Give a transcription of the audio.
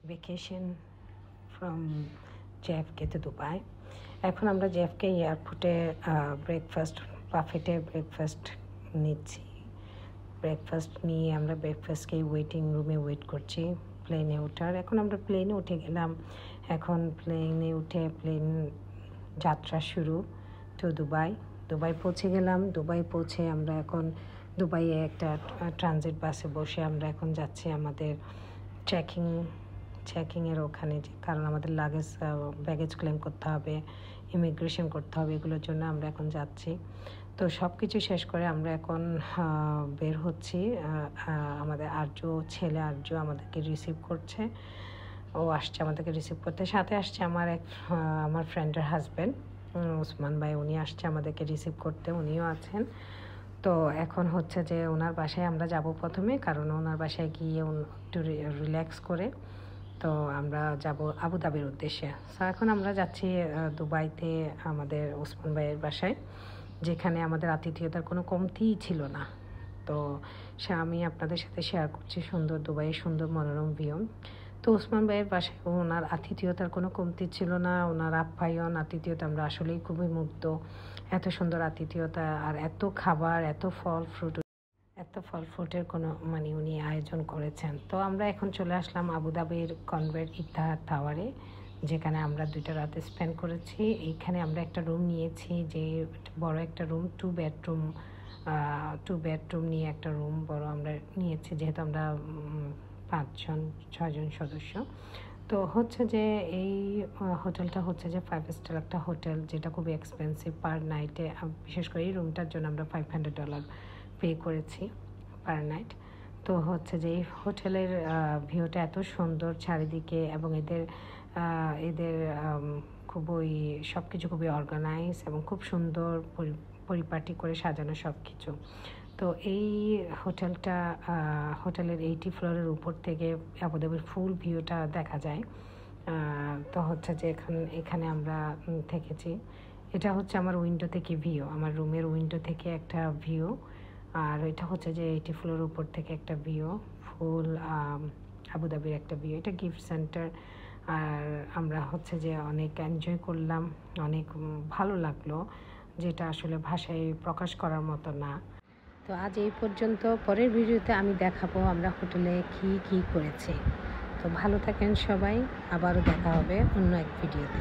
Vacation from JFK to Dubai. এখন আমরা JFK এয়ারপোর্টে ব্রেকফাস্ট বাফেটে ব্রেকফাস্ট নিচ্ছি। ব্রেকফাস্ট নিয়ে আমরা ব্রেকফাস্টকে ওয়েটিং রুমে ওয়েট করছি প্লেনে ওঠার। এখন আমরা প্লেনে উঠে গেলাম। এখন প্লেনে উঠে প্লেন যাত্রা শুরু তো দুবাই পৌঁছে গেলাম। দুবাই পৌঁছে আমরা এখন দুবাইয়ে একটা ট্রানজিট বাসে বসে আমরা এখন যাচ্ছি আমাদের চেকিংয়ের ওখানে, কারণ আমাদের ব্যাগেজ ক্লেম করতে হবে, ইমিগ্রেশন করতে হবে, এগুলোর জন্য আমরা এখন যাচ্ছি। তো সব কিছু শেষ করে আমরা এখন বের হচ্ছি। আমাদের ছেলে আর্য আমাদেরকে রিসিভ করছে। ও আসছে আমাদেরকে রিসিভ করতে। সাথে আসছে আমার ফ্রেন্ডের হাজব্যান্ড ওসমান ভাই, উনি আসছে আমাদেরকে রিসিভ করতে, উনিও আছেন। তো এখন হচ্ছে যে ওনার বাসায় আমরা যাব প্রথমে, কারণ ওনার বাসায় গিয়ে একটু রিল্যাক্স করে তো আমরা যাব আবুধাবির উদ্দেশ্যে। সো এখন আমরা যাচ্ছি দুবাইতে আমাদের ওসমান ভাইয়ের বাসায়, যেখানে আমাদের আতিথেয়তার কোনো কমতিই ছিল না। তো আমি আপনাদের সাথে শেয়ার করছি দুবাইয়ের সুন্দর মনোরম ভিউ। তো ওসমান ভাইয়ের বাসায় ওনার আতিথেয়তার কোনো কমতি ছিল না। ওনার আপ্যায়ন আতিথেয়তা আমরা আসলেই খুবই মুগ্ধ। এত সুন্দর আতিথেয়তা, আর এত খাবার, এত ফল ফ্রুটের কোনো উনি আয়োজন করেছেন। তো আমরা এখন চলে আসলাম আবুধাবির কনভেন্ট ইতিহাদ টাওয়ারে, যেখানে আমরা 2টা রাত স্পেন্ড করেছি। এইখানে আমরা একটা রুম নিয়েছি, যে বড় একটা রুম, 2 বেডরুম নিয়ে একটা রুম বড় আমরা নিয়েছি, যেহেতু আমরা 6 জন সদস্য। তো হচ্ছে যে এই হোটেলটা হচ্ছে যে 5 স্টার একটা হোটেল, যেটা খুবই এক্সপেন্সিভ পার নাইটে। বিশেষ করে এই রুমটার জন্য আমরা $500 পে করেছি পার নাইট। তো হচ্ছে যে এই হোটেলের ভিউটা এত সুন্দর চারিদিকে, এবং এদের খুবই সব কিছু খুবই অর্গানাইজ এবং খুব সুন্দর পরিপাটি করে সাজানো সব কিছু। তো এই হোটেলের 80 ফ্লোরের উপর থেকে আবুধাবির ফুল ভিউটা দেখা যায়। তো হচ্ছে যে এখানে আমরা থেকেছি। এটা হচ্ছে আমার উইন্ডো থেকে ভিউ, আমার রুমের উইন্ডো থেকে একটা ভিউ, আর এটা হচ্ছে যে 80 ফ্লোরের উপর থেকে একটা ভিউ, ফুল আবুধাবির একটা ভিউ। এটা গিফট সেন্টার। আর আমরা হচ্ছে যে অনেক এনজয় করলাম, অনেক ভালো লাগলো, যেটা আসলে ভাষায় প্রকাশ করার মতো না। তো আজ এই পর্যন্ত। পরের ভিডিওতে আমি দেখাবো আমরা হোটেলে কি করেছি। তো ভালো থাকেন সবাই, আবারও দেখা হবে অন্য এক ভিডিওতে।